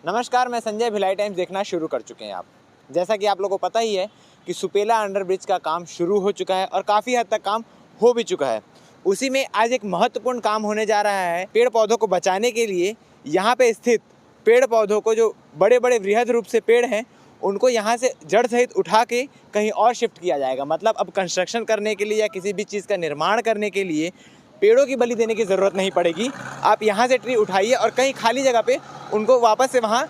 नमस्कार, मैं संजय। भिलाई टाइम्स देखना शुरू कर चुके हैं आप। जैसा कि आप लोगों को पता ही है कि सुपेला अंडर ब्रिज का काम शुरू हो चुका है और काफ़ी हद तक काम हो भी चुका है। उसी में आज एक महत्वपूर्ण काम होने जा रहा है। पेड़ पौधों को बचाने के लिए यहाँ पे स्थित पेड़ पौधों को, जो बड़े बड़े वृहद रूप से पेड़ हैं, उनको यहाँ से जड़ सहित उठा के कहीं और शिफ्ट किया जाएगा। मतलब अब कंस्ट्रक्शन करने के लिए या किसी भी चीज़ का निर्माण करने के लिए पेड़ों की बलि देने की ज़रूरत नहीं पड़ेगी। आप यहाँ से ट्री उठाइए और कहीं खाली जगह पे उनको वापस से वहाँ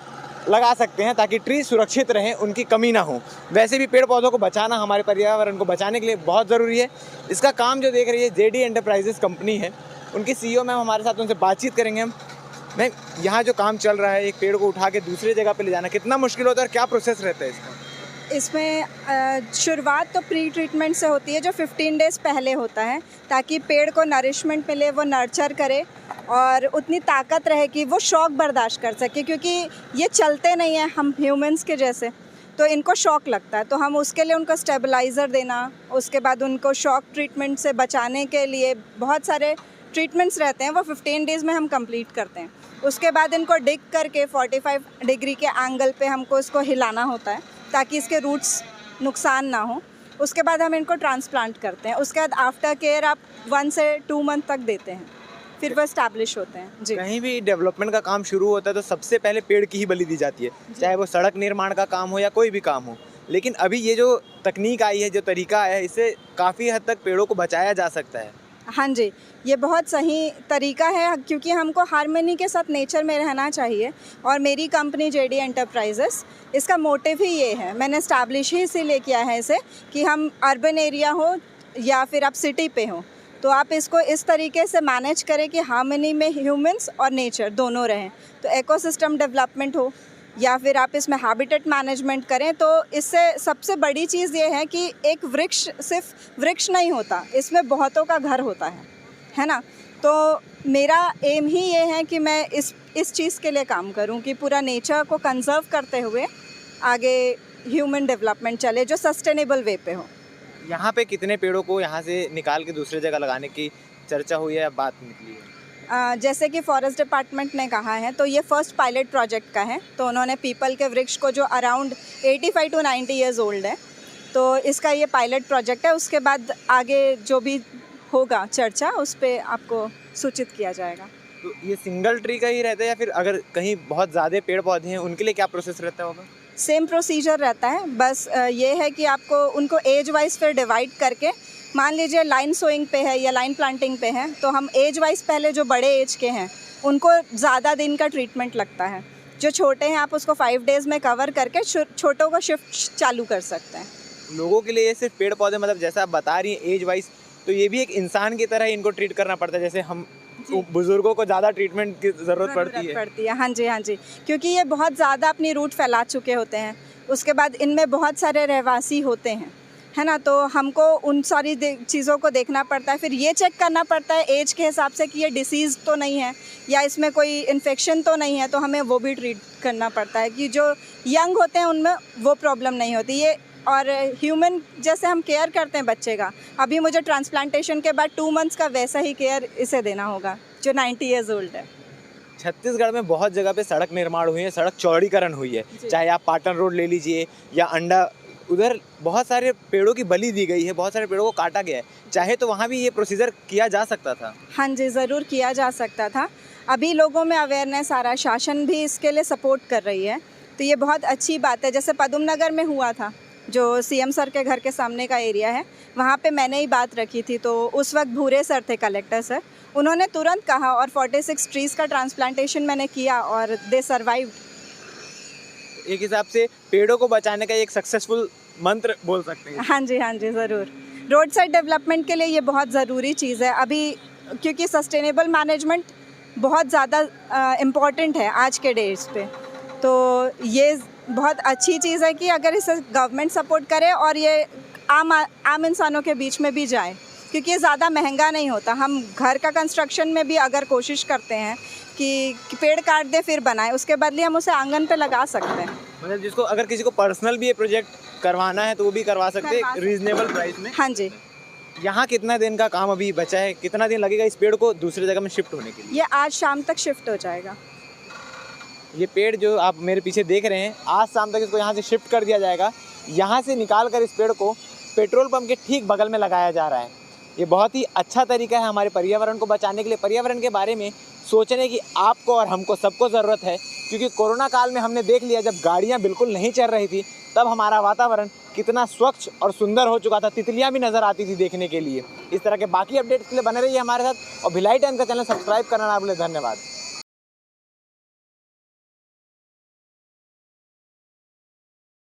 लगा सकते हैं, ताकि ट्री सुरक्षित रहें, उनकी कमी ना हो। वैसे भी पेड़ पौधों को बचाना हमारे पर्यावरण को बचाने के लिए बहुत ज़रूरी है। इसका काम जो देख रही है जेडी एंटरप्राइजेस कंपनी है, उनकी सीईओ मैम हमारे साथ, उनसे बातचीत करेंगे हम। मैम, यहाँ जो काम चल रहा है, एक पेड़ को उठा के दूसरी जगह पे ले जाना कितना मुश्किल होता है और क्या प्रोसेस रहता है इसका? इसमें शुरुआत तो प्री ट्रीटमेंट से होती है, जो 15 डेज़ पहले होता है, ताकि पेड़ को नरिशमेंट मिले, वो नर्चर करे और उतनी ताकत रहे कि वो शॉक बर्दाश्त कर सके, क्योंकि ये चलते नहीं हैं हम ह्यूमंस के जैसे, तो इनको शॉक लगता है। तो हम उसके लिए उनको स्टेबलाइज़र देना, उसके बाद उनको शॉक ट्रीटमेंट से बचाने के लिए बहुत सारे ट्रीटमेंट्स रहते हैं, वो 15 डेज़ में हम कंप्लीट करते हैं। उसके बाद इनको डिग करके 45 डिग्री के एंगल पे हमको इसको हिलाना होता है, ताकि इसके रूट्स नुकसान ना हो। उसके बाद हम इनको ट्रांसप्लांट करते हैं। उसके बाद आफ्टर केयर आप 1 से 2 मंथ तक देते हैं, फिर वो एस्टैब्लिश होते हैं। जी, कहीं भी डेवलपमेंट का काम शुरू होता है तो सबसे पहले पेड़ की ही बलि दी जाती है, चाहे वो सड़क निर्माण का काम हो या कोई भी काम हो। लेकिन अभी ये जो तकनीक आई है, जो तरीका आया है, इससे काफ़ी हद तक पेड़ों को बचाया जा सकता है। हाँ जी, ये बहुत सही तरीका है, क्योंकि हमको हार्मनी के साथ नेचर में रहना चाहिए। और मेरी कंपनी जेडी एंटरप्राइजेस, इसका मोटिव ही ये है, मैंने इस्टेब्लिश ही इसीलिए किया है इसे, कि हम अर्बन एरिया हो या फिर आप सिटी पे हो, तो आप इसको इस तरीके से मैनेज करें कि हार्मनी में ह्यूमंस और नेचर दोनों रहें। तो इकोसिस्टम डेवलपमेंट हो या फिर आप इसमें हैबिटेट मैनेजमेंट करें, तो इससे सबसे बड़ी चीज़ ये है कि एक वृक्ष सिर्फ वृक्ष नहीं होता, इसमें बहुतों का घर होता है ना। तो मेरा एम ही ये है कि मैं इस चीज़ के लिए काम करूं कि पूरा नेचर को कंजर्व करते हुए आगे ह्यूमन डेवलपमेंट चले, जो सस्टेनेबल वे पे हो। यहाँ पे कितने पेड़ों को यहाँ से निकाल के दूसरी जगह लगाने की चर्चा हुई है या बात निकली है? जैसे कि फॉरेस्ट डिपार्टमेंट ने कहा है, तो ये फर्स्ट पायलट प्रोजेक्ट का है। तो उन्होंने पीपल के वृक्ष को, जो अराउंड 85 to 90 ईयर्स ओल्ड है, तो इसका ये पायलट प्रोजेक्ट है। उसके बाद आगे जो भी होगा चर्चा, उस पर आपको सूचित किया जाएगा। तो ये सिंगल ट्री का ही रहता है या फिर अगर कहीं बहुत ज़्यादा पेड़ पौधे हैं उनके लिए क्या प्रोसेस रहता होगा? सेम प्रोसीजर रहता है, बस ये है कि आपको उनको एज वाइज फिर डिवाइड करके, मान लीजिए लाइन सोइंग पे है या लाइन प्लांटिंग पे है, तो हम एज वाइज पहले जो बड़े एज के हैं उनको ज़्यादा दिन का ट्रीटमेंट लगता है। जो छोटे हैं आप उसको 5 डेज़ में कवर करके छोटों को शिफ्ट चालू कर सकते हैं। लोगों के लिए ये सिर्फ पेड़ पौधे, मतलब जैसा आप बता रही हैं एज वाइज, तो ये भी एक इंसान की तरह इनको ट्रीट करना पड़ता है, जैसे हम बुजुर्गों को ज़्यादा ट्रीटमेंट की ज़रूरत पड़ती है। हाँ जी, क्योंकि ये बहुत ज़्यादा अपनी रूट फैला चुके होते हैं। उसके बाद इनमें बहुत सारे रहवासी होते हैं, है ना, तो हमको उन सारी चीज़ों को देखना पड़ता है। फिर ये चेक करना पड़ता है एज के हिसाब से कि ये डिसीज़ तो नहीं है या इसमें कोई इन्फेक्शन तो नहीं है, तो हमें वो भी ट्रीट करना पड़ता है कि जो यंग होते हैं उनमें वो प्रॉब्लम नहीं होती ये। और ह्यूमन जैसे हम केयर करते हैं बच्चे का, अभी मुझे ट्रांसप्लांटेशन के बाद 2 मंथ्स का वैसा ही केयर इसे देना होगा, जो 90 ईयर्स ओल्ड है। छत्तीसगढ़ में बहुत जगह पे सड़क निर्माण हुई है, सड़क चौड़ीकरण हुई है, चाहे आप पाटन रोड ले लीजिए या अंडा, उधर बहुत सारे पेड़ों की बलि दी गई है, बहुत सारे पेड़ों को काटा गया है। चाहे तो वहाँ भी ये प्रोसीजर किया जा सकता था। हाँ जी, ज़रूर किया जा सकता था। अभी लोगों में अवेयरनेस आ रहा है, शासन भी इसके लिए सपोर्ट कर रही है, तो ये बहुत अच्छी बात है। जैसे पदम नगर में हुआ था, जो सीएम सर के घर के सामने का एरिया है, वहाँ पे मैंने ही बात रखी थी। तो उस वक्त भूरे सर थे, कलेक्टर सर, उन्होंने तुरंत कहा और 46 ट्रीज़ का ट्रांसप्लांटेशन मैंने किया और दे सर्वाइव्ड। एक हिसाब से पेड़ों को बचाने का एक सक्सेसफुल मंत्र बोल सकते हैं। हाँ जी, ज़रूर। रोड साइड डेवलपमेंट के लिए ये बहुत ज़रूरी चीज़ है अभी, क्योंकि सस्टेनेबल मैनेजमेंट बहुत ज़्यादा इम्पॉर्टेंट है आज के डेज पे। तो ये बहुत अच्छी चीज़ है कि अगर इसे गवर्नमेंट सपोर्ट करे और ये आम इंसानों के बीच में भी जाए, क्योंकि ये ज़्यादा महंगा नहीं होता। हम घर का कंस्ट्रक्शन में भी अगर कोशिश करते हैं कि पेड़ काट दे फिर बनाए, उसके बदले हम उसे आंगन पे लगा सकते हैं। मतलब जिसको, अगर किसी को पर्सनल भी ये प्रोजेक्ट करवाना है तो वो भी करवा सकते हैं रीजनेबल प्राइस में। हाँ जी। यहाँ कितना दिन का काम अभी बचा है, कितना दिन लगेगा इस पेड़ को दूसरी जगह में शिफ्ट होने के लिए? ये आज शाम तक शिफ्ट हो जाएगा। ये पेड़ जो आप मेरे पीछे देख रहे हैं, आज शाम तक इसको यहाँ से शिफ्ट कर दिया जाएगा। यहाँ से निकाल कर इस पेड़ को पेट्रोल पंप के ठीक बगल में लगाया जा रहा है। ये बहुत ही अच्छा तरीका है हमारे पर्यावरण को बचाने के लिए। पर्यावरण के बारे में सोचने की आपको और हमको सबको ज़रूरत है, क्योंकि कोरोना काल में हमने देख लिया जब गाड़ियाँ बिल्कुल नहीं चल रही थी तब हमारा वातावरण कितना स्वच्छ और सुंदर हो चुका था, तितलियाँ भी नज़र आती थी देखने के लिए। इस तरह के बाकी अपडेट्स के लिए बने रहिए हमारे साथ और भिलाई टाइम्स का चैनल सब्सक्राइब करना ना भूलें। धन्यवाद।